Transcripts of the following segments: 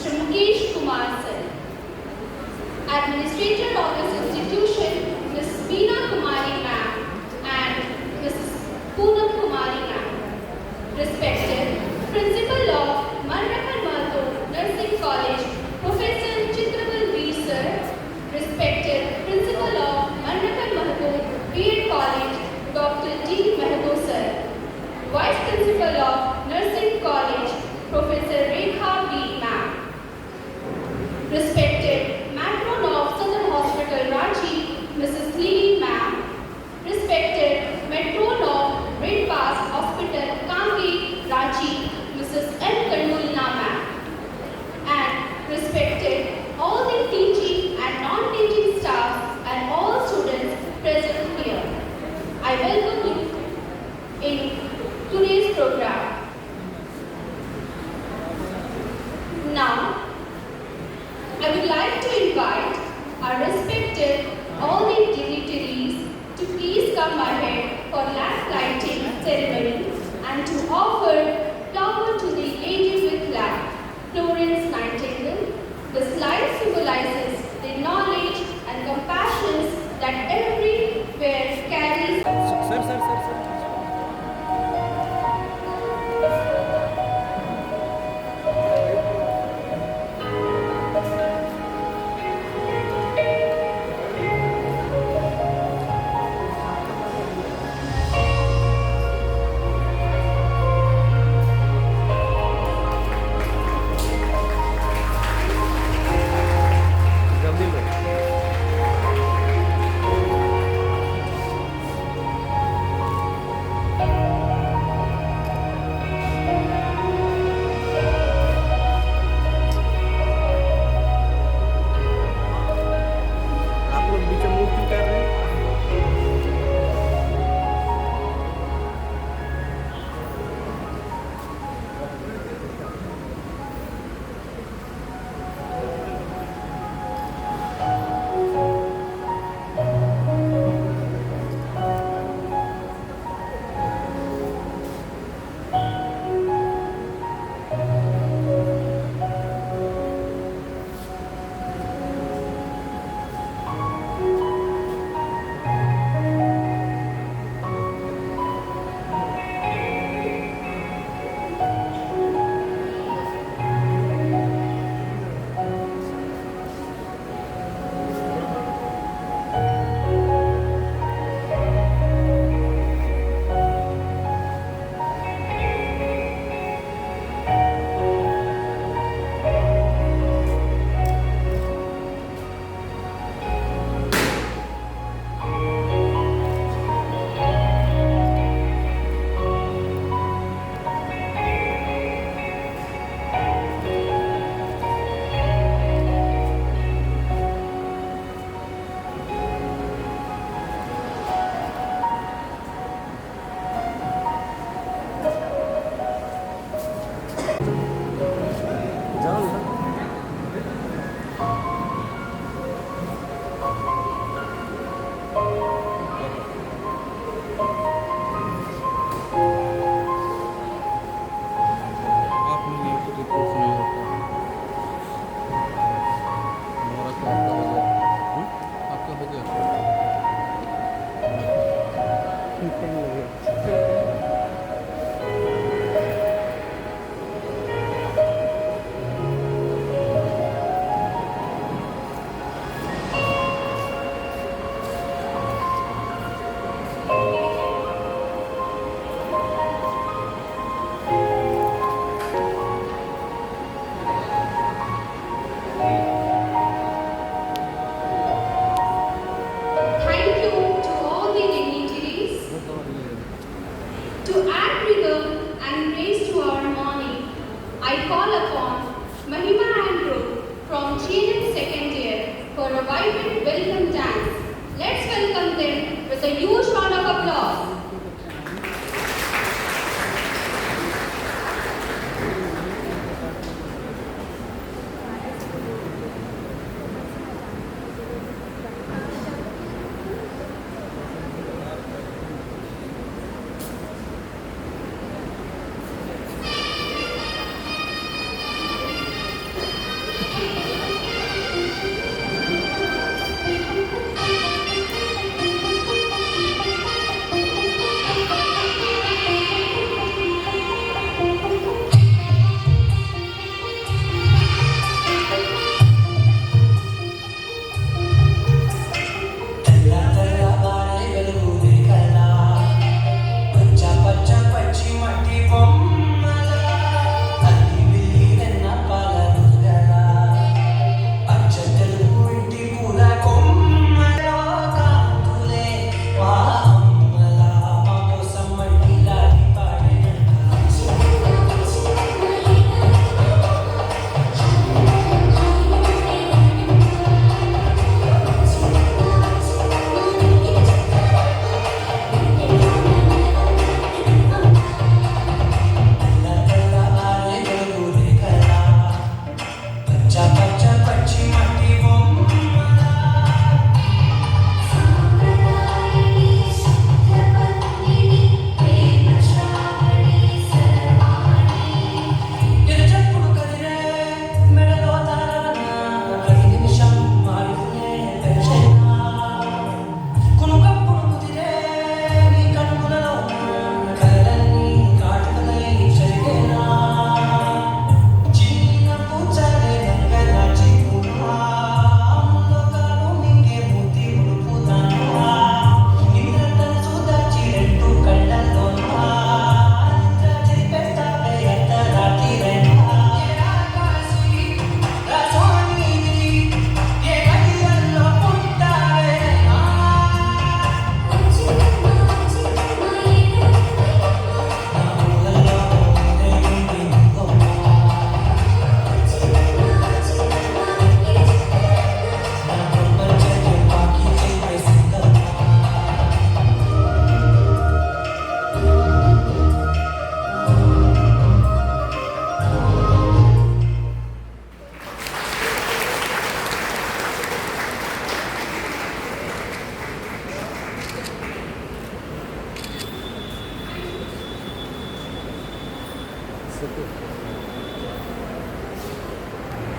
Mr. Mukesh Kumar Sir. Administrator of this institution, Ms. Veena Kumari Ma'am and Mrs. Poonam Kumari Ma'am. Respected Principal of Manrakan Mahato Nursing College, Professor Chitraval V. Sir. Respected Principal of Manrakan Mahato B.Ed College, Dr. D. Mahato Sir. Vice Principal of Nursing College, Professor Rekha B. Ma'am. Respected Matron of Southern Hospital Ranchi, Mrs. Lily Ma'am. Respected Matron of Red Pass Hospital Kangi, Ranchi, Mrs. M. Kandulna Ma'am. And respected all the teaching and non-teaching staff and all students present here. I welcome you in today's program. Now, I would like to invite our respected all the dignitaries to please come ahead for lamp lighting ceremony and to offer flower to the lady with lamp, Florence Nightingale. This light symbolizes the knowledge and compassion that everywhere carries. Sir. जल्दी लो। आप लोग बीच में move क्यों कर रहे हैं? जाओ ना। आपने ये तो रिपोर्ट सुनाया था। हमारा तो आपका हो गया। आपका हो गया। टाइम लगेगा। Thank you to all the dignitaries. To add rhythm and grace to our morning, I call upon Mahima and Group from GNM second year for a vibrant welcome dance. Let's welcome them with a huge round of applause.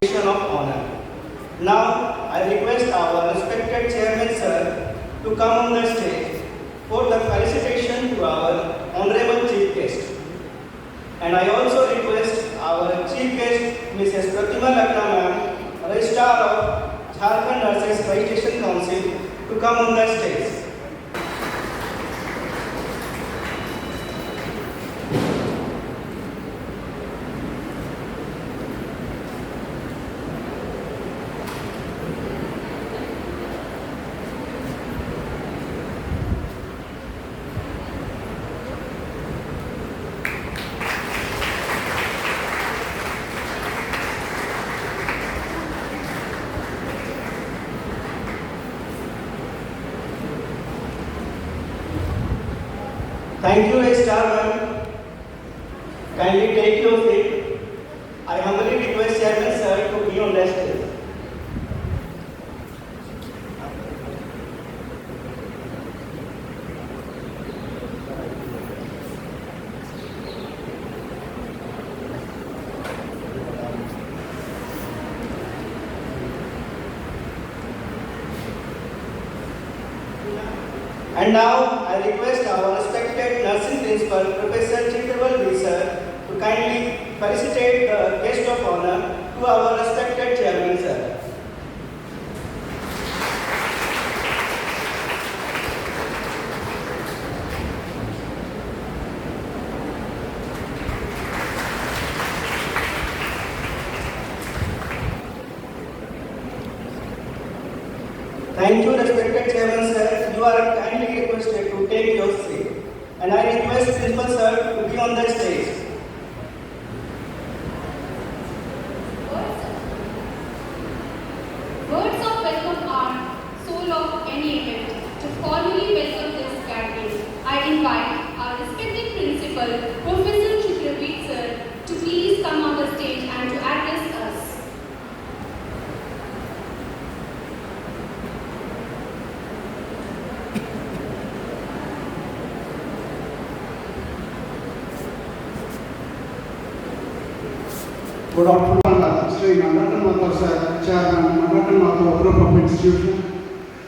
Position of honor. Now, I request our respected chairman, sir, to come on the stage for the felicitation to our honorable chief guest. And I also request our chief guest, Mrs. Pratima Lakna ma'am, Registrar of Jharkhand Nurses Registration Council, to come on the stage. Thank you, Registrar ma'am. Kindly take your seat. I humbly request Chairman sir to be on the stage. And now I request our respected nursing principal, Professor Chitrawal B. sir, to kindly felicitate the guest of honor to our respected chairman, sir. Thank you, respected chairman, sir. You are kindly requested to take your seat. And I request principal sir to be on the stage. Words of welcome are soul of any event. To formally welcome this gathering, I invite our respected principal, Professor Chitrawal sir, to please come on the stage and to address us. Good afternoon, Sri Mandattan Mathur sir, Chairman, Mandattan Mathur Group of Institution,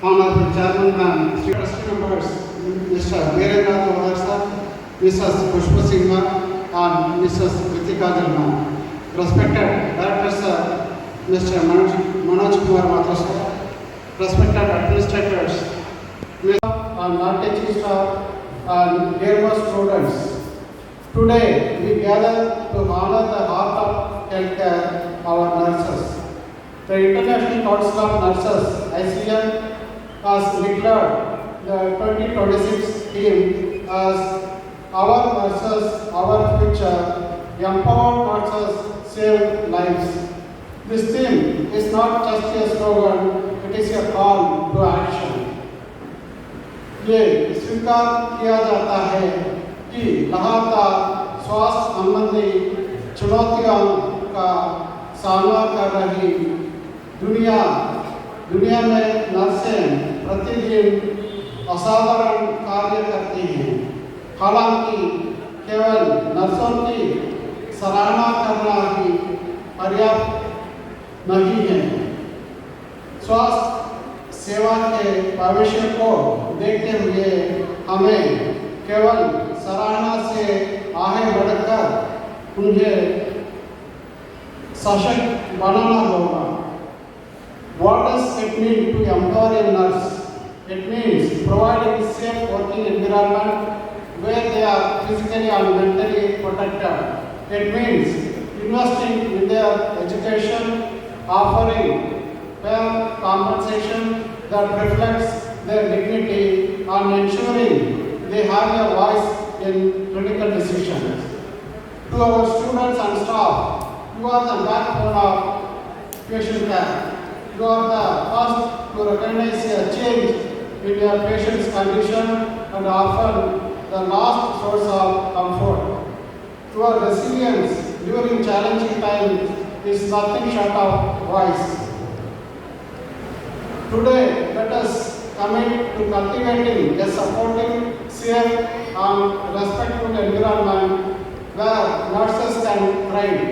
Honorable Chairman and Sri Trustee members, Mr. Virendra Todar sir, Mrs. Pushpa Singh and Mrs. Ritika Jalman. Respected Director sir, Mr. Manoj Kumar Mathur sir, respected administrators, and non-teaching staff and dear students. Today we gather to honor the heart of healthcare, our nurses. The International Council of Nurses (ICN) has declared the 2026 theme as "Our Nurses, Our Future. Empowered Nurses Save Lives." This theme is not just a slogan; it is a call to action. ये स्वीकार किया जाता है कि लगातार स्वास्थ्य संबंधी चुनौतियों का सामना कर रही दुनिया में नर्सें प्रतिदिन असाधारण कार्य करती हैं। हालांकि केवल नर्सों की सराहना करना ही पर्याप्त नहीं है। स्वास्थ्य सेवा के भविष्य को देखते हुए हमें केवल सराहना से आगे बढ़कर उन्हें सशक्त बनाना होगा। What does it mean to empower a nurse? It means providing a safe working environment where they are physically and mentally protected. It means investing in their education, offering fair compensation that reflects their dignity, and ensuring they have a voice in critical decisions. To our students and staff, you are the backbone of patient care. You are the first to recognize a change in your patient's condition and often the last source of comfort. Your resilience during challenging times is nothing short of wise. Today, let us commit to cultivating a supportive, safe, and respectful environment where nurses can thrive,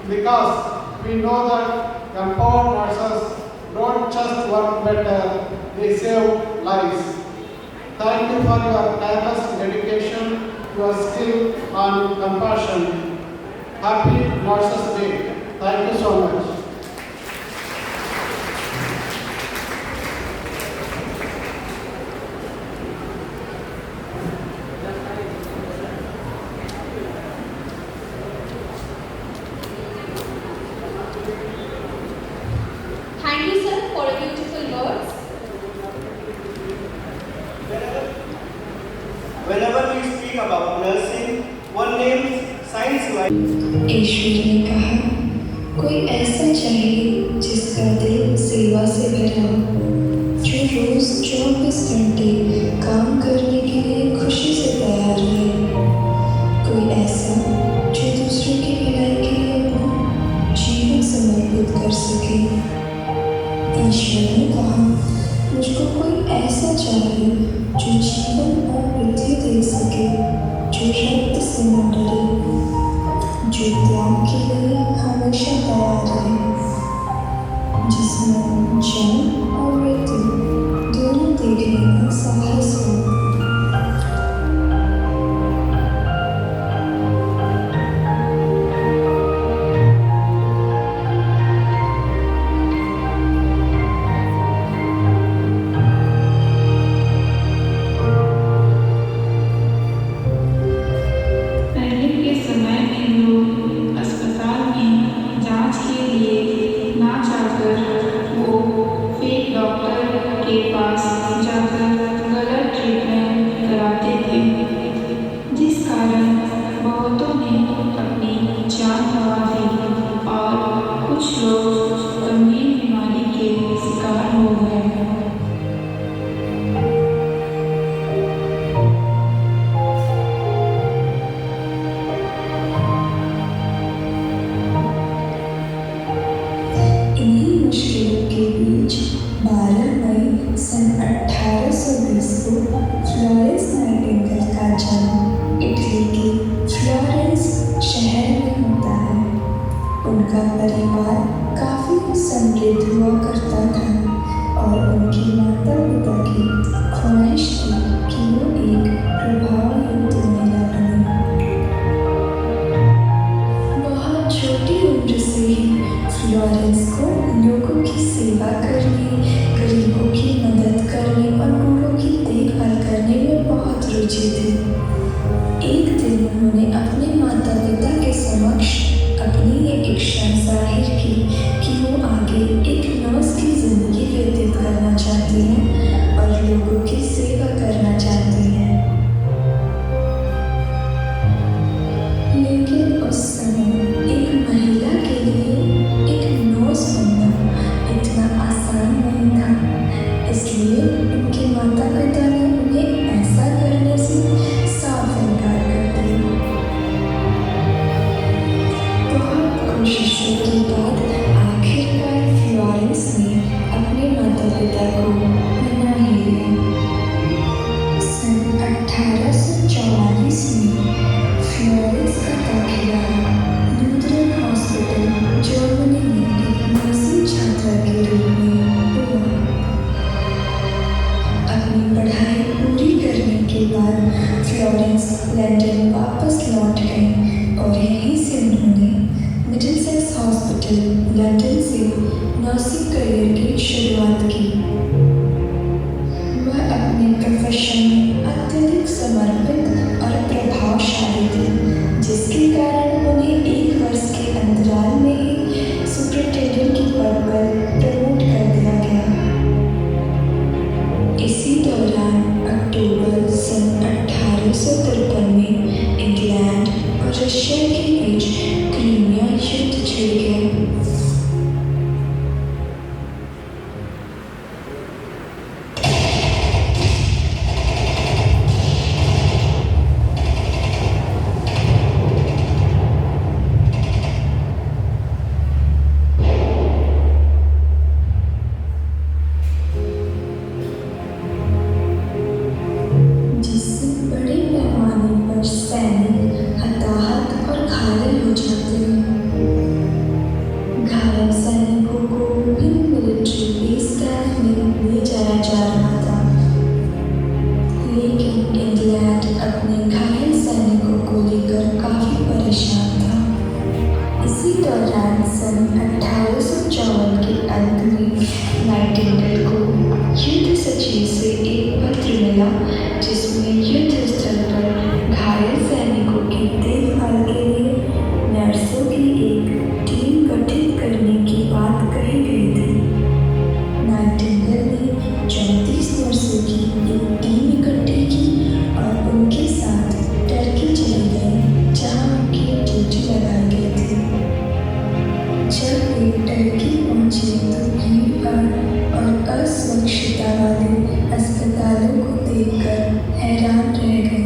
because we know that empowered nurses don't just work better, they save lives. Thank you for your tireless dedication, your skill and compassion. Happy Nurses Day. Thank you so much. Thank you, sir, for your beautiful words. Whenever we speak about nursing, one name shines like ईश्वर ने कहा, कोई ऐसा चाहिए जिसका दिल सेवा से भरा हो, जो रोज 24 घंटे काम करने के लिए खुशी से तैयार रहे, कोई ऐसा जो दूसरों की भलाई के लिए अपना जीवन समर्पित कर सके। ईश्वर ने कहा, मुझको कोई ऐसा चाहिए जो जीवन और वृद्धि दे सके, जो रक्त से न डरे, जो त्याग के लिए हमेशा तैयार रहे, जिसमें जन्म और मृत्यु दोनों देखने का साहस हो। पहले के समय में लोग अस्पताल में जांच के लिए ना जाकर वो फेक डॉक्टर के पास जाकर गलत ट्रीटमेंट कराते थे, जिस कारण बहुतों ने अपनी जान गंवा दी और कुछ लोग गंभीर बीमारी के शिकार हो गए। इन्हीं मुश्किलों के बीच 12 मई सन 1820 को फ्लोरेंस नाइटिंगेल का जन्म इटली के फ्लोरेंस शहर में होता है। उनका परिवार काफ़ी समृद्ध हुआ करता था और उनके माता पिता की ख्वाहिश थी कि वो एक प्रभावयुक्त महिला बने। बहुत छोटी उम्र से ही फ्लोरेंस को लोगों की सेवा करने, गरीबों की मदद करने और बूढ़ों की देखभाल करने में बहुत रुचि थी। एक दिन उन्होंने अपने माता पिता के समक्ष अपनी ये इच्छा जाहिर की कि वो आगे एक नर्स की जिंदगी व्यतीत करना चाहती हैं और लोगों की सेवा करना चाहती हैं। लेकिन उस समय एक महिला के लिए एक नर्स बनना इतना आसान नहीं था, इसलिए उनके माता पिता ने उन्हें ऐसा करने से साफ इनकार कर दिया। बहुत कोशिशों के बाद आखिरकार फ्लोरेंस ने अपने माता पिता को मना ही लिया। सन 1844 में फ्लोरेंस का दाखिला लूथरन हॉस्पिटल जर्मनी में एक नर्सिंग छात्रा के रूप में हुआ। अपनी पढ़ाई पूरी करने के बाद फ्लोरेंस लंदन वापस लौट गए और यहीं से उन्होंने मिडिलसेक्स हॉस्पिटल लंदन से नर्सिंग करियर की शुरुआत की। वह अपने प्रोफेशन में अत्यधिक समर्पित और प्रभावशाली थे, जिसके कारण उन्हें 1 वर्ष के अंतराल में ही सुपरिटेंडेंट के पद पर प्रमोट कर दिया गया। इसी दौरान अक्टूबर सन 1853 में इंग्लैंड और रशिया के बीच क्रीमिया युद्ध छिड़ गया। अपने घायल सैनिकों को लेकर काफी परेशान था। इसी दौरान सन 1854 के अंत में नाइटिंगेल को युद्ध सचिव से एक पत्र मिला जिसमें युद्ध स्थल पर घायल सैनिकों की देखभाल के लिए नर्सों की एक टीम गठित करने की बात कही गई थी। नाइटिंगेल ने 34 नर्सों की एक टीम इकट्ठी की और उनके साथ टर्की चले गए जहां उनकी ड्यूटी लगाई गई थी। जब वे टर्की पहुंचे तो भीड़-भाड़ और अस्वच्छता वाले अस्पतालों को देखकर हैरान रह गए।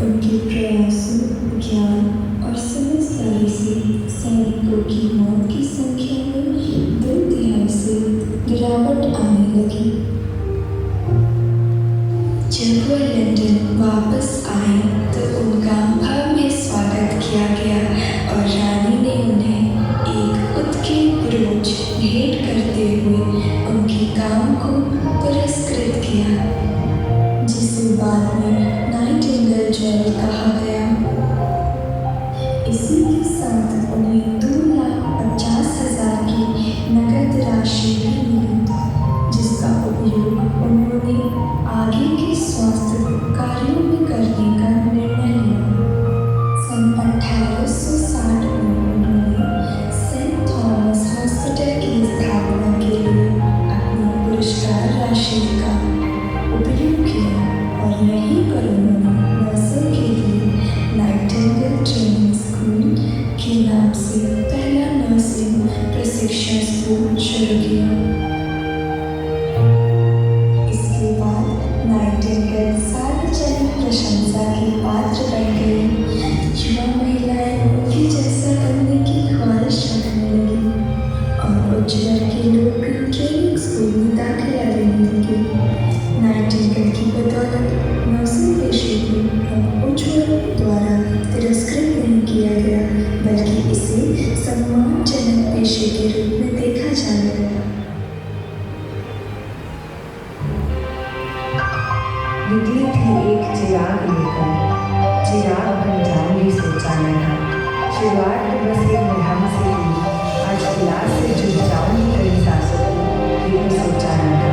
उनके प्रयासों, ज्ञान और समझदारी से सैनिकों की मौत की संख्या में 2/3 से गिरावट आने लगी। जब वह लंदन वापस आए तो उनका भव्य स्वागत किया गया और रानी ने उन्हें एक उत्कीर्णोज भेंट करते हुए उनके काम को पुरस्कृत किया, जिसे बाद में नाइटिंगेल ज्वेल कहा गया। इसी के साथ उन्हें 2,50,000 की नकद राशि भी मिली, जिसका उपयोग उन्होंने आगे के स्वास्थ्य कार्यों में करने का निर्णय लिया। सन 1860 में उन्होंने सेंट थॉमस हॉस्पिटल की स्थापना के लिए अपनी पुरस्कार राशि का उपयोग किया और यहीं पर उन्होंने नर्सों के लिए नाइटिंगेल ट्रेनिंग स्कूल के नाम से पहला नर्सिंग प्रशिक्षण स्कूल शुरू किया। इसके बाद नाइटिंगेल सार्वजनिक प्रशंसा के पात्र बन गए। युवा महिलाएं उनके जैसा बनने की ख्वाहिश रखने लगी और उच्च वर्ग के लोग भी ट्रेनिंग स्कूल में दाखिला लेने लगे। नाइटिंगेल की बदौलत नर्सिंग पेशे को अब उच्च वर्ग द्वारा तिरस्कृत नहीं किया गया, बल्कि इसे सम्मानजनक पेशे के रूप में देखा जाने लगा। निकली थी एक चिराग लेकर, चिराग बन जाऊंगी सोचा न था। शुरुआत तो बस एक मरहम से हुई, आज क्लास से जुड़ जाऊंगी कई सांसों को, ये सोचा न था।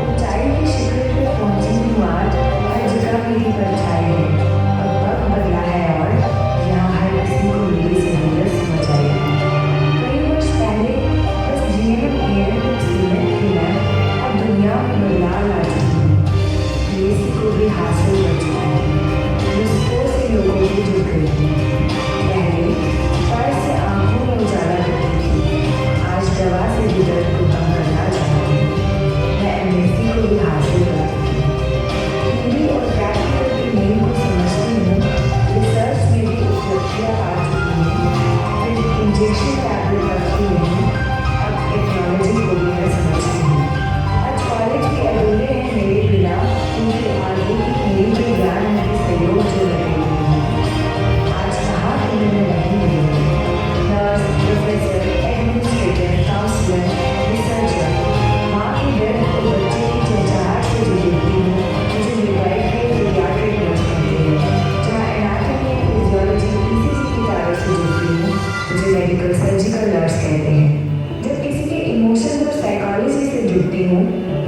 ऊंचाई के शिखर पे पहुंची हूँ आज, हर जगह मेरी परछाई है। अब वक्त बदला है और यहाँ हर किसी को मेरी ज़रूरत समझ आएगी। कई वर्ष पहले बस जीवन एयर सीमेंट खेला, अब दुनिया में बदलाव ला चुकी हूँ। किसी को भी हासिल कर चुकी हूँ, मुझको से लोगों को जुड़ गई हूँ। पहले पर से आंखों में उजाला करती थी,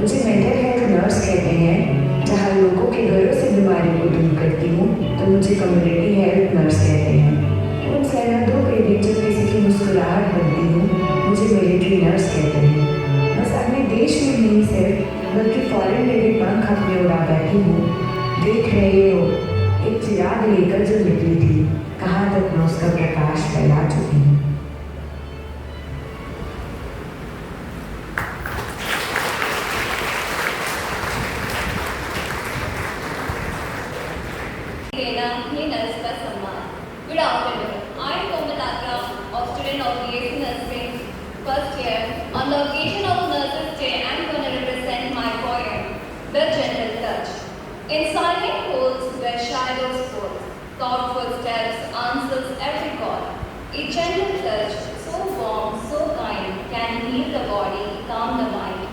मुझे मेंटल हेल्थ नर्स कहते हैं। जहाँ लोगों के घरों से बीमारियों को दूर करती हूँ तो मुझे कम्युनिटी हेल्थ नर्स कहते हैं। उन सरहदों पे भी जब किसी की मुस्कुराहट बनती हूँ मुझे मिलिट्री नर्स कहते हैं। बस अपने देश में नहीं सिर्फ बल्कि फॉरेन में भी पंख अपने उड़ा बैठी हूँ। देख रहे हो एक चिराग लेकर जो निकली थी, कहाँ तक मैं उसका प्रकाश फैला चुकी हूँ। लेना ही नर्स का सम्मान। Good afternoon. I am Komalatra, a student of BSc Nursing, first year. On the occasion of Nurses Day, I am going to represent my poem, The Gentle Touch. In silent holes where shadows fall, thoughtful steps answers every call. A gentle touch, so warm, so kind, can heal the body, calm the mind.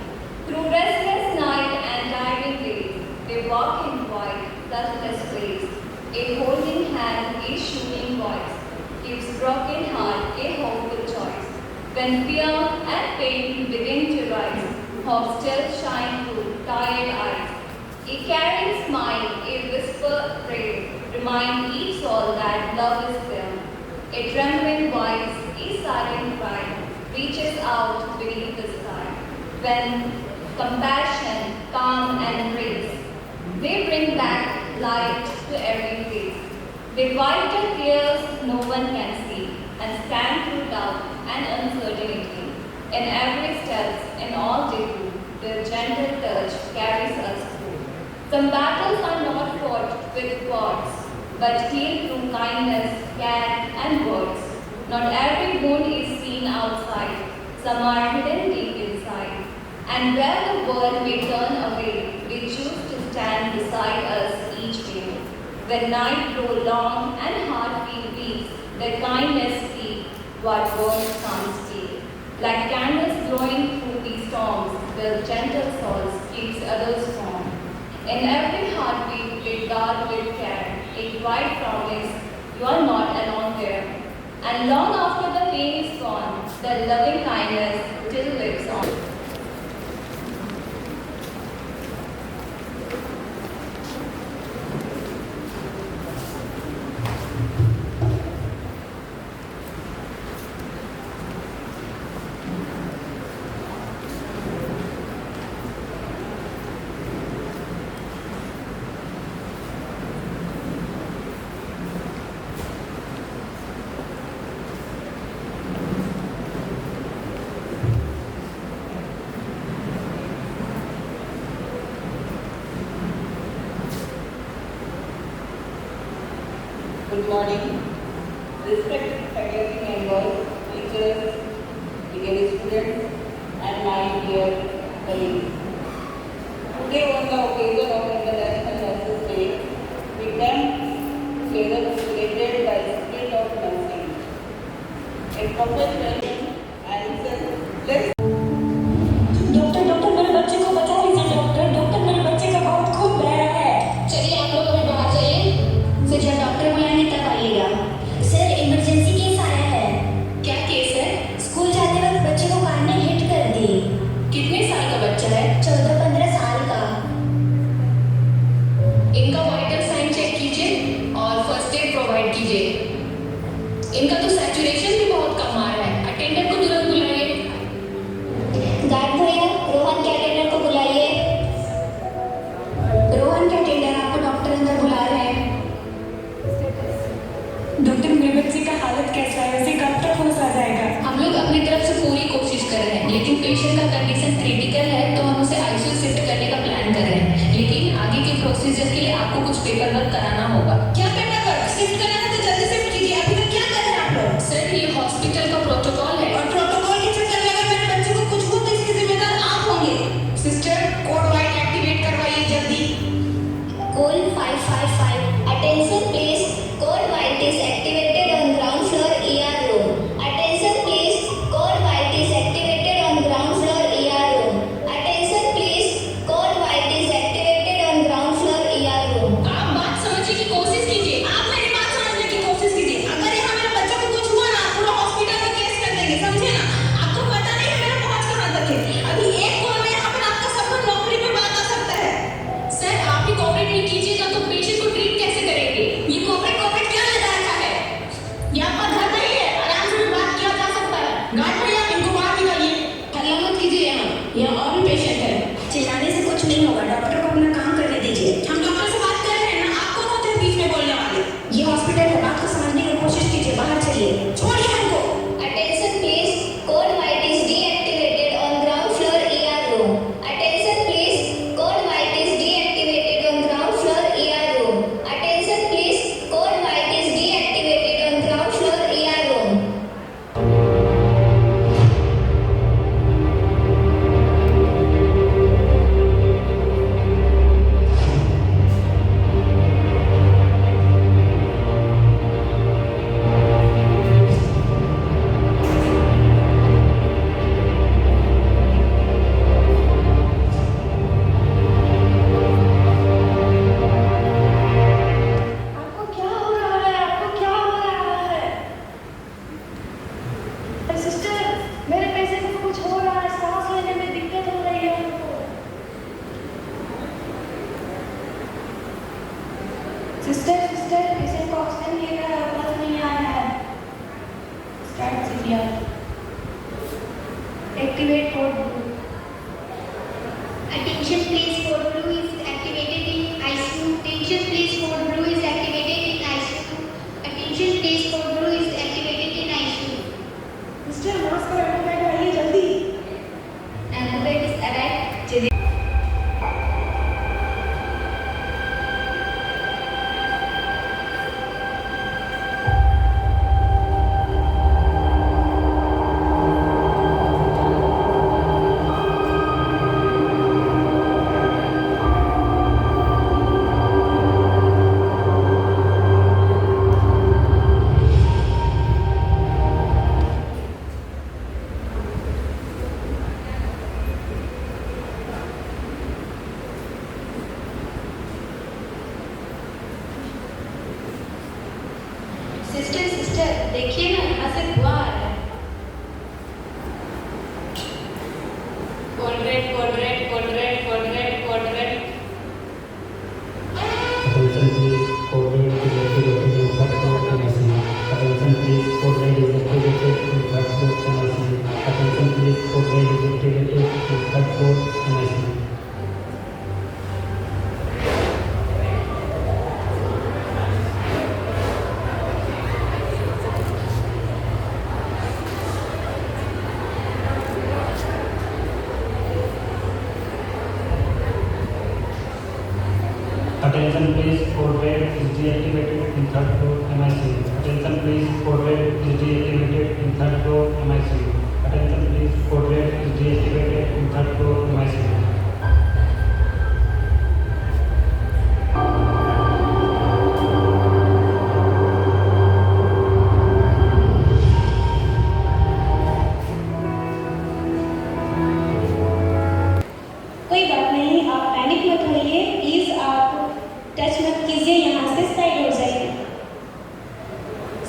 Through restless night and tiring days, they walk in white, touchless ways. A holding hand, a shooting voice, gives broken heart a hopeful choice. When fear and pain begin to rise, hope still shine through tired eyes. A caring smile, a whispered praise, remind each soul that love is there. A trembling voice, a silent cry, reaches out beneath the sky. When compassion, calm and grace, they bring back light to every face. They wipe the tears no one can see and stand through doubt and uncertainty. In every step, in all they do, their gentle touch carries us through. Some battles are not fought with words, but healed through kindness, care, and words. Not every wound is seen outside, some are hidden deep inside. And where the world may turn away, we choose to stand beside us each day. When night grow long and heart feel weak, their kindness speak what words can't speak. Like candles glowing through these storms, their gentle souls keeps others warm. In every heartbeat they guard with care, a quiet promise, you are not alone there. And long after the pain is gone, their loving kindness still lives on. Good morning, respected faculty members, teachers, degree students, and my dear colleagues. Today on the occasion of International Nurses Day, we came together to celebrate the spirit of nursing. A profession and selfless. Doctor doctor मेरे बच्चे को बचा लीजिए doctor doctor मेरे बच्चे का बहुत खून बह रहा है। चलिए आप लोग अभी बाहर जाइए, फिर जब डॉक्टर बुलाएंगे तब आइएगा। सर इमरजेंसी केस आया है। क्या केस है? स्कूल जाते वक्त बच्चे को कार ने हिट कर दी। कितने साल का बच्चा है? 14-15 साल का। इनका वाइटल साइन चेक कीजिए और फर्स्ट एड प्रोवाइड कीजिए। इनका तो सैचुरेशन भी बहुत कम आ रहा है। अटेंडेंट को तुरंत बुलाइए। गार्ड भैया रोहन के अटेंडर को बुलाइए। रोहन के अटेंडर आपको डॉक्टर अंदर बुला रहे हैं। डॉक्टर मेरे बच्चे का हालत कैसा है, उसे कब तक होश आ जाएगा? हम लोग अपनी तरफ से पूरी कोशिश कर रहे हैं, लेकिन पेशेंट का कंडीशन क्रिटिकल है तो हम उसे आईसीयू शिफ्ट करने का प्लान कर रहे हैं। लेकिन आगे के प्रोसीजर के लिए आपको कुछ पेपर वर्क कराना होगा। क्या पेपर वर्क? शिफ्ट करना है तो जल्दी शिफ्ट कीजिए। अभी तक क्या कर रहे हैं आप लोग? सर ये हॉस्पिटल का प्रोटोकॉल है। और प्रोटोकॉल के चक्कर में अगर मेरे बच्चे को कुछ हो तो इसके जिम्मेदार आप होंगे। सिस्टर कोड वाइट एक्टिवेट करवाइए जल्दी। Call 555. Attention please. Code white is activated on ground floor ER room. Attention please. Code white is activated on ground floor ER room. Attention please. Code white is activated on ground floor ER room. आप बात समझिए sister patient को oxygen की जरूरत नहीं आ रहा है। Start CPR. Activate code blue. Attention please, code blue is activated in ICU. Attention please, code blue is activated in ICU. Attention please, code blue is activated in ICU. Sister mask और ambulance आइए जल्दी। Ambulance arrived. Sister देखिए ना, यहाँ से धुआं आ रहा है। Code red. Attention please, code red is activated in third floor MIC. Attention please, code red is activated in third floor MIC. Attention please, code red is activated in third floor MIC. Attention please, code red is deactivated in third floor MIC. Attention please, code red is deactivated in third floor MIC. Attention please, code red is deactivated in third floor MIC. कोई बात नहीं, आप panic मत होइए। Please आप touch मत कीजिए, यहाँ से साइड हो जाइए।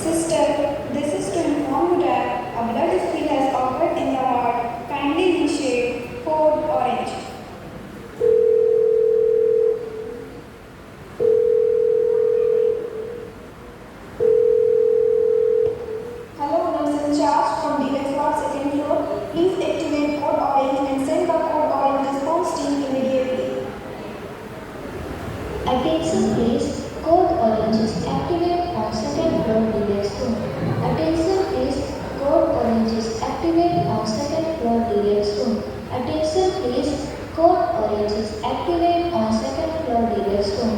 Sister, this is to inform you that a blood spill has occurred in the ward. Kindly initiate code orange. Hello, nurse in charge from DX ward second floor. Please activate code orange and send the code orange response team immediately. Attention please, code orange is activated on second floor DX room. Attention please, code orange is activated on second floor DX room. Attention please, code orange is activated on second floor DX room.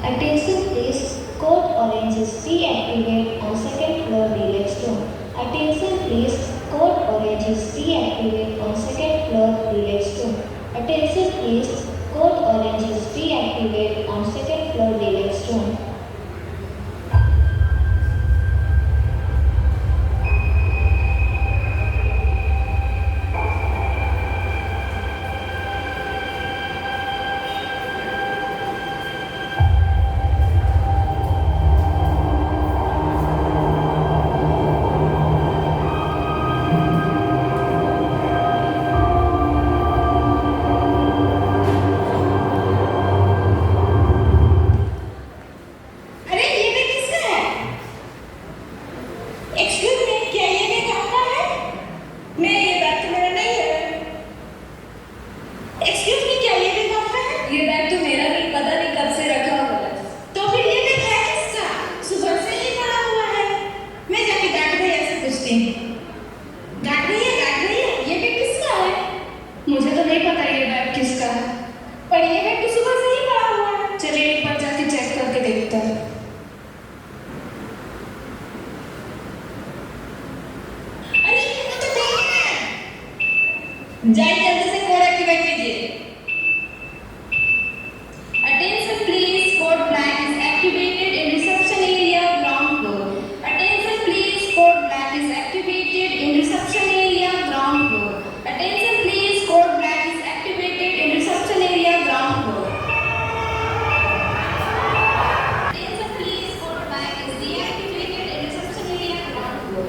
Attention please, code orange is deactivated on second floor deluxe room. Attention please, code orange is deactivated on second floor deluxe room. Attention please, code orange is deactivated on second floor deluxe room. Excuse me, क्या ये bag आपका है? ये bag तो मेरा नहीं, पता नहीं कब से रखा हुआ है। तो फिर ये बैग है किसका? सुबह से ही पड़ा हुआ है। मैं जाके गार्ड भैया से पूछती हूँ। गार्ड भैया, ये बैग किसका है? मुझे तो नहीं पता ये बैग किसका है। पर ये बैग तो सुबह से ही पड़ा हुआ है। चलिए एक बार जाके चेक करके देखते हैं। अरे ये तो बैग है। जाइए जल्दी से कोड एक्टिवेट कीजिए। Attention please, code black is activated in reception area ground floor. Attention please, code black is activated in reception area ground floor. Attention please, code black is activated in reception area ground floor. Attention please, code black is deactivated in reception area ground floor.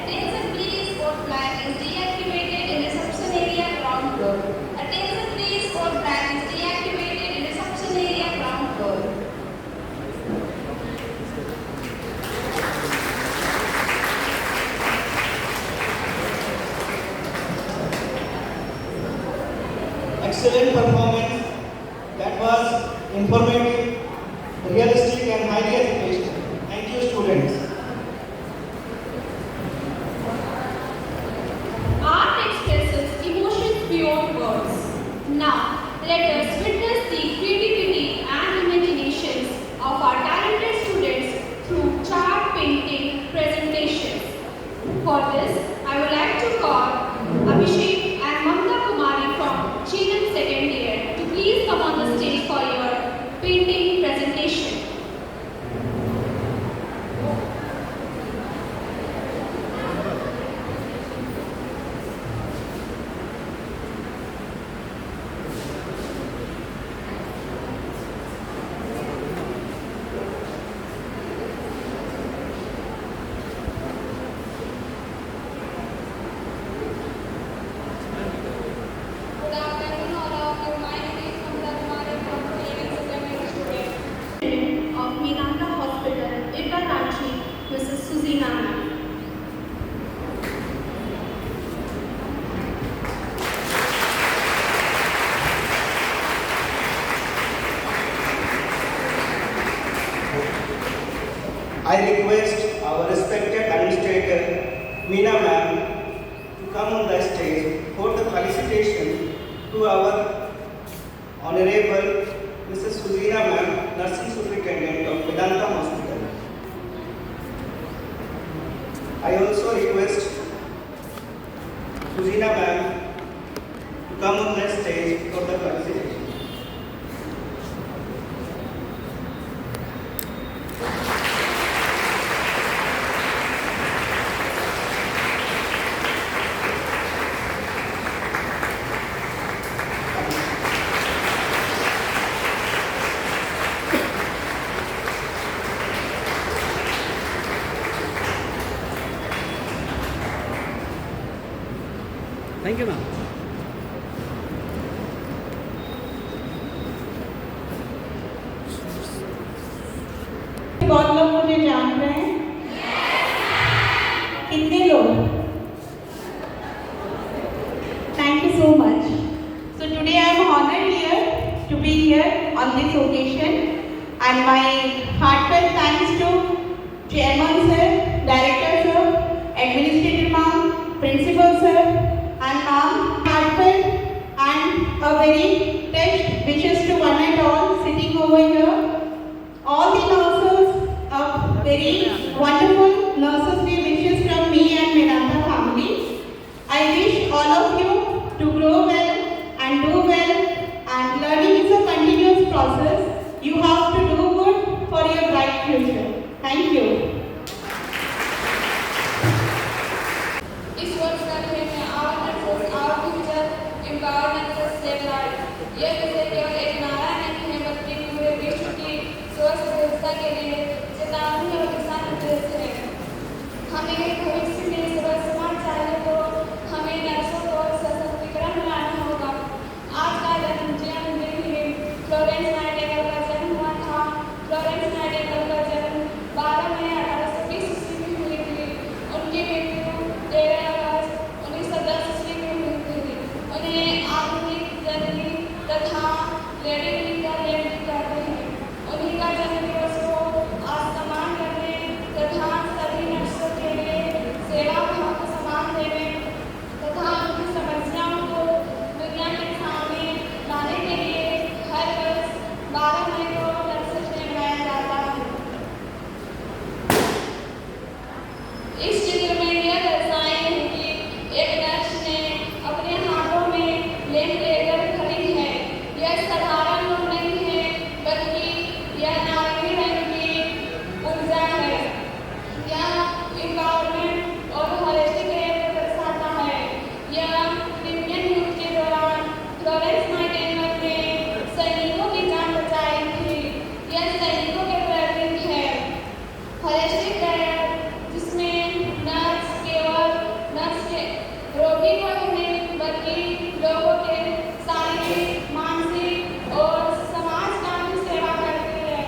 Attention please, code black is deactivated in reception area ground floor. Attention please, code black is deactivated in reception area ground floor. Excellent performance. That was informative, realistic and highly educational. Thank you, students. Art expresses emotions beyond words. Now, let us witness the creativity and imaginations of our talented students through chart painting presentations. For this, I would like to call Abhishek and Mamta Kumari from Chinam second year to please come on the stage for your painting presentation. Good afternoon, all of you. My name is Mamta Kumari from Chinam second year student of Miranda Hospital, Ittarachi, Mrs. Suzina ma'am. I request our respected administrator, Meena ma'am, to come on the stage for the felicitation to our Honorable Mrs. Suzina ma'am, Nursing Superintendent of Vedanta Hospital. I also request Suzina ma'am to come on the stage for the felicitation. Thank you, ma'am. बहुत लोग मुझे जान रहे हैं। कितने लोग? Thank you so much. So today I am honored here to be here on this occasion, and my heartfelt thanks to Chairman sir, Director sir, Administrator ma'am, Principal sir, and ma'am. Heartfelt and a very best wishes to one and all sitting over here. All the nurses, very wonderful nurses, we wishes from me and Miranda family. I wish all of you to grow well and do well, and learning is a continuous process. You have to do good for your bright future. Thank you. इस वर्ष का theme है our future empowerment for save life. यह विषय केवल एक नारा नहीं है, बल्कि पूरे विश्व की स्वस्थ व्यवस्था के लिए चेतावनी और दिशा निर्देश है। हमें भविष्य में स्वस्थ समाज चाहिए तो हमें नर्सों को सशक्तिकरण बनाना होगा। आज का जन्मदिन ही फ्लोरेंस नाइटिंगेल का जन्म हुआ था। फ्लोरेंस नाइटिंगेल का जन्म 12 मई 1820 ईस्वी में हुई थी। उनकी मृत्यु 13 अगस्त 1910 ईस्वी में हुई थी। उन्हें आधुनिक जननी लेडी इंडिया डे भी करते हैं। उन्हीं का जन्म दिवस को आज सम्मान करने तथा सभी नर्सों के लिए सेवा भाव को सम्मान देने तथा उनकी समस्याओं को दुनिया के सामने लाने के लिए हर वर्ष 12 मई को नर्सेस डे मनाया जाता है। इस चित्र में यह दर्शाए हैं कि एक नर्स ने अपने हाथों में लेप लेकर खड़ी है। यह साधारण लोग नहीं है, बल्कि यह नारंगी रंग की ऊर्जा है। यह एनवायरनमेंट और होलिस्टिक केयर को दर्शाता है। यह इंडियन युद्ध के दौरान फ्लोरेंस नाइटिंगेल ने सैनिकों की जान बचाई थी। यह सैनिकों के प्रतीक है। होलिस्टिक केयर जिसमें नर्स केवल नर्स के रोगी को ही नहीं बल्कि लोगों के शारीरिक, मानसिक और समाज का भी सेवा करती है।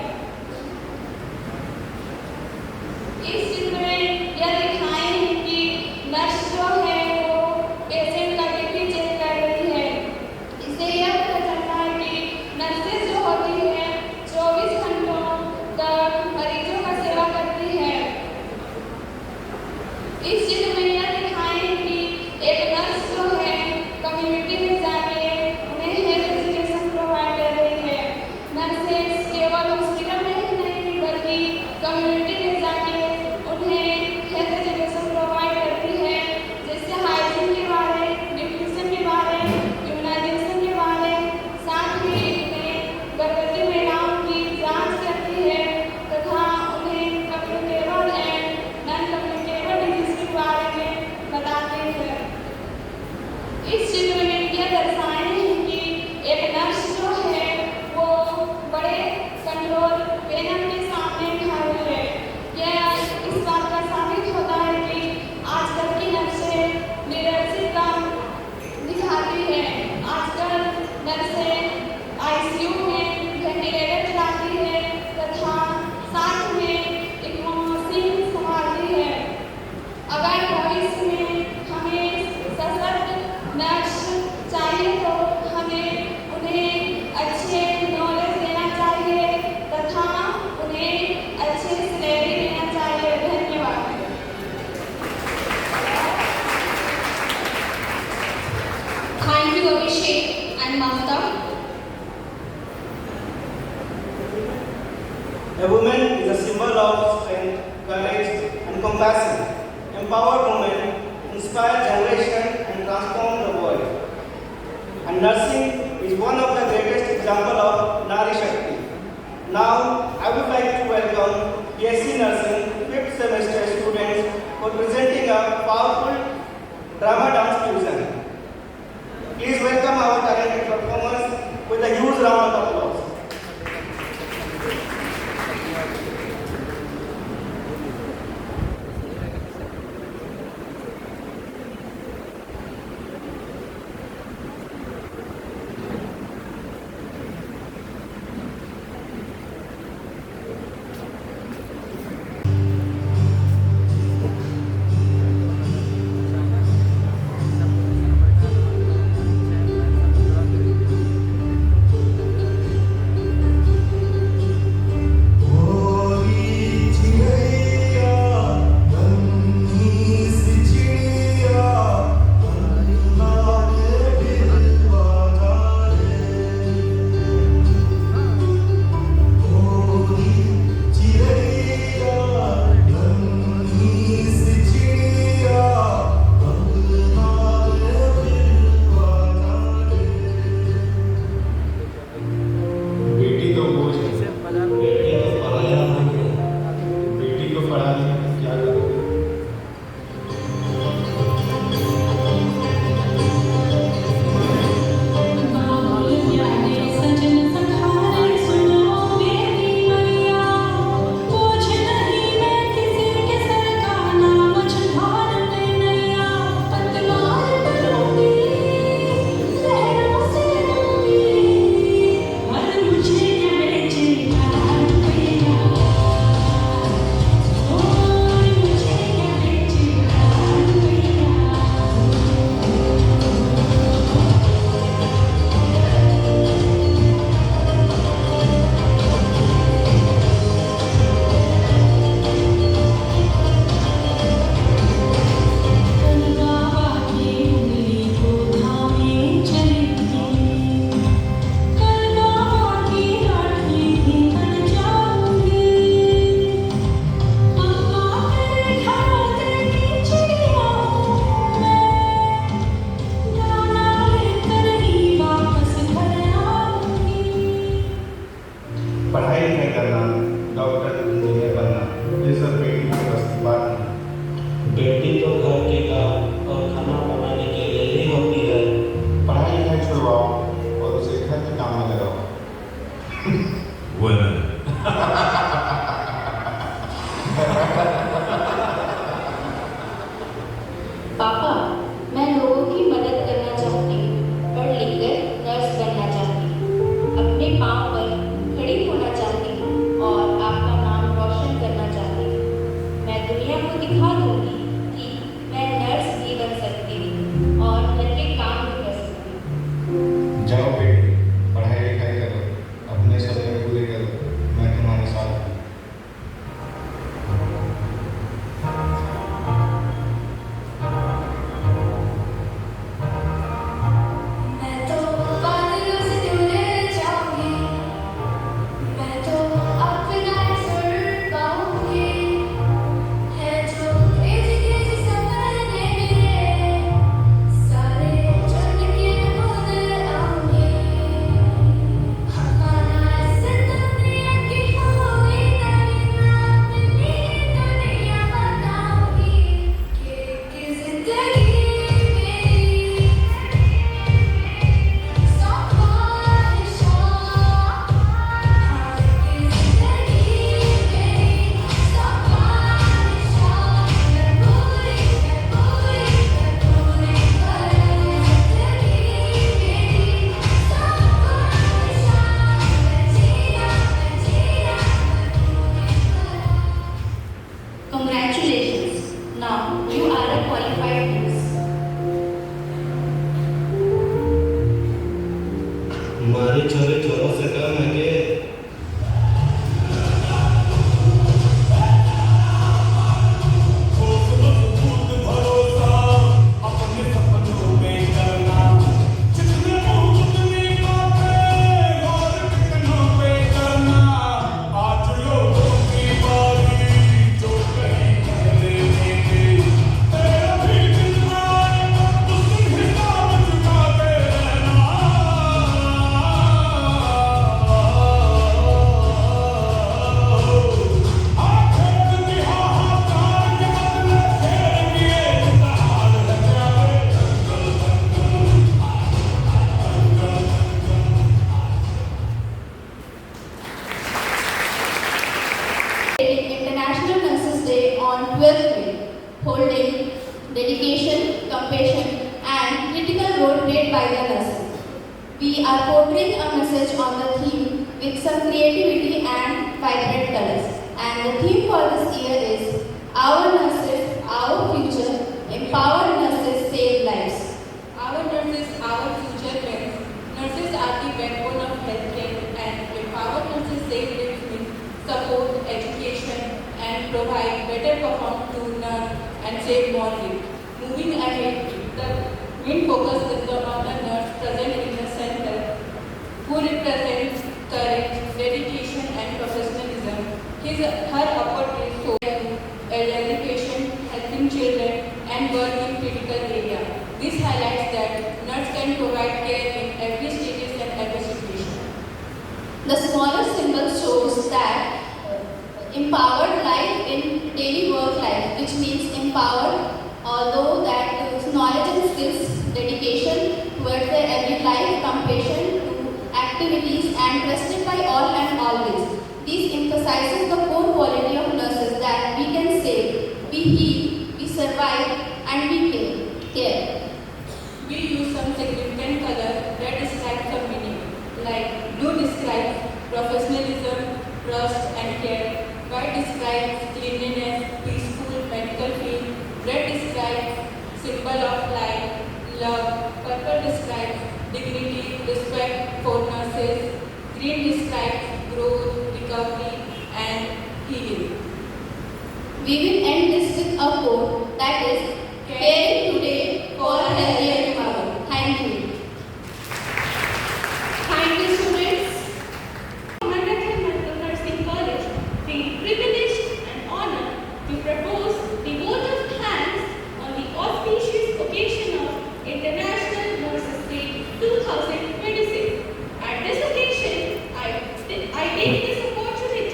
इस चित्र में यह दिखाए हैं कि नर्स जो है वो पेशेंट का बीपी चेक कर रही है। इससे यह पता चलता है कि नर्सेज जो होती है 24 घंटों तक मरीजों का सेवा करती है। इस चित्र में यह दिखाए हैं कि एक नर्स जो है कम्युनिटी में जाके उन्हें हेल्थ एजुकेशन प्रोवाइड कर रही है। नर्सेज केवल हॉस्पिटल में ही नहीं बल्कि कम्युनिटी में जाके उन्हें हेल्थ एजुकेशन प्रोवाइड करती है, जैसे हाइजीन के बारे, न्यूट्रिशन के बारे, इम्यूनाइजेशन के बारे, साथ ही उन्हें गर्भवती महिलाओं की जांच करती है तथा उन्हें communicable and non communicable disease के बारे में बताते हैं। इस चित्र में यह दर्शाए हैं कि एक नर्स जो है वो बड़े कंट्रोल पैनल के सामने खड़ी है। यह इस बात का साबित होता है कि आजकल की नर्सें लीडरशिप का दिखाती है। आजकल नर्सें आईसीयू में वेंटिलेटर चलाती है तथा साथ में एक मशीन संभालती है। अगर भविष्य में हमें सशक्त नर्स चाहिए तो हमें उन्हें अच्छे नॉलेज देना चाहिए तथा उन्हें अच्छे सैलरी देना चाहिए। धन्यवाद। Thank you, Abhishek and Mamta. A woman is a symbol of strength, courage, and compassion. Empowered women inspire generation and transform the world. And nursing is one of the greatest examples of Nari Shakti. Now, I would like to welcome BSc Nursing 5th semester students for presenting a powerful drama dance fusion. Please welcome our talented performers with a huge round of applause. करना, doctor, engineer बनना, ये सब बेटी के बस की बात नहीं। बेटी तो घर के काम और खाना बनाने के लिए ही होती है। पढ़ाई लिखाई छुड़वाओ और उसे घर के काम में लगाओ। Women. पापा, मैं लोगों की मदद करना चाहती हूँ, पढ़ लिख कर नर्स बनना चाहती हूँ, अपने पाँव पर खड़ी होना चाहती हूँ और आपका नाम रोशन करना चाहती हूँ। मैं दुनिया को दिखा दूँगी कि मैं नर्स भी बन सकती हूँ और घर के काम भी कर सकती हूँ। जाओ बेटी, पढ़ाई लिखाई करो, अपने सपने पूरे करो, मैं तुम्हारे साथ हूँ। मैं तो बादलों से दूर जाऊंगी, मैं तो अपना सर पाऊंगी, है जो क्रेजी सपने मेरे, सारे चढ़ के उधर आऊंगी। हमारा जिंदगी की होगी अपनी दुनिया बताऊंगी कि जिंदगी मेरी Congratulations! Now you are a qualified nurse. हमारे छोरे छोरों से कम है कि International Nurses Day on 12th May, holding dedication, compassion, and critical role played by the nurses. We are portraying a message on the theme with some creativity and vibrant colors. And the theme for this year is Our Nurses, Our Future, Empowered Nurses Save Lives. Our nurses, our future friends. Nurses are the backbone of healthcare, and empowered nurses save lives means support, education, and provide better performance to nurse and save more lives. Moving ahead, the main focus is on the nurse present in the center, who represents courage, dedication, and professionalism. Her effort is so elderly patients, helping children, and work in critical areas. This highlights that nurse can provide care in every stages and every situation. The smaller symbol shows that empowered life in daily work life, which means empowered, although that knowledge and skills, dedication towards their every life, compassion to activities, and trusted by all and always. This emphasizes the core quality of nurses that we can save, we heal, we survive, and we care. We use some significant color that describe some meaning, like blue describes professionalism, trust, and care. White describes cleanliness, peaceful medical field. Red describes symbol of life, love. Purple describes dignity, respect for nurses. Green describes growth, recovery, and healing. We will end this with a quote that is, caring today for a healthier tomorrow. Thank you. Thank you, students. Mandarin Nursing College feel privileged and honored to propose the vote of thanks on the auspicious occasion of International Nurses Day 2026. At this occasion, I take this opportunity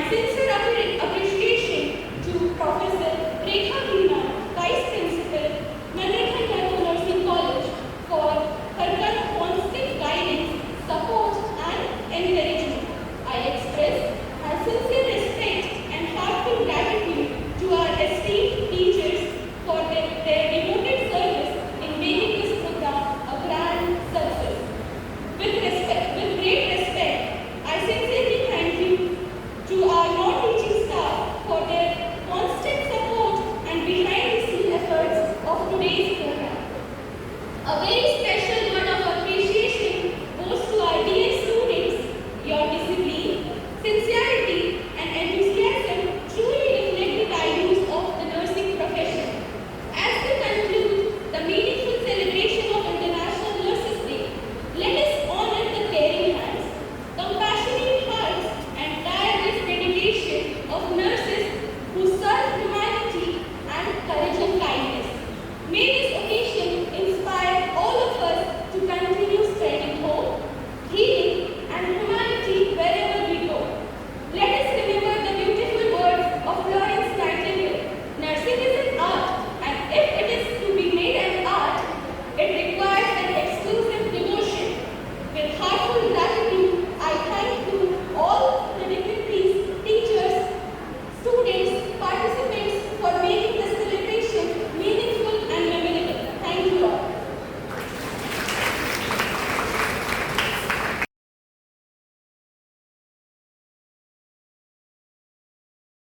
sincere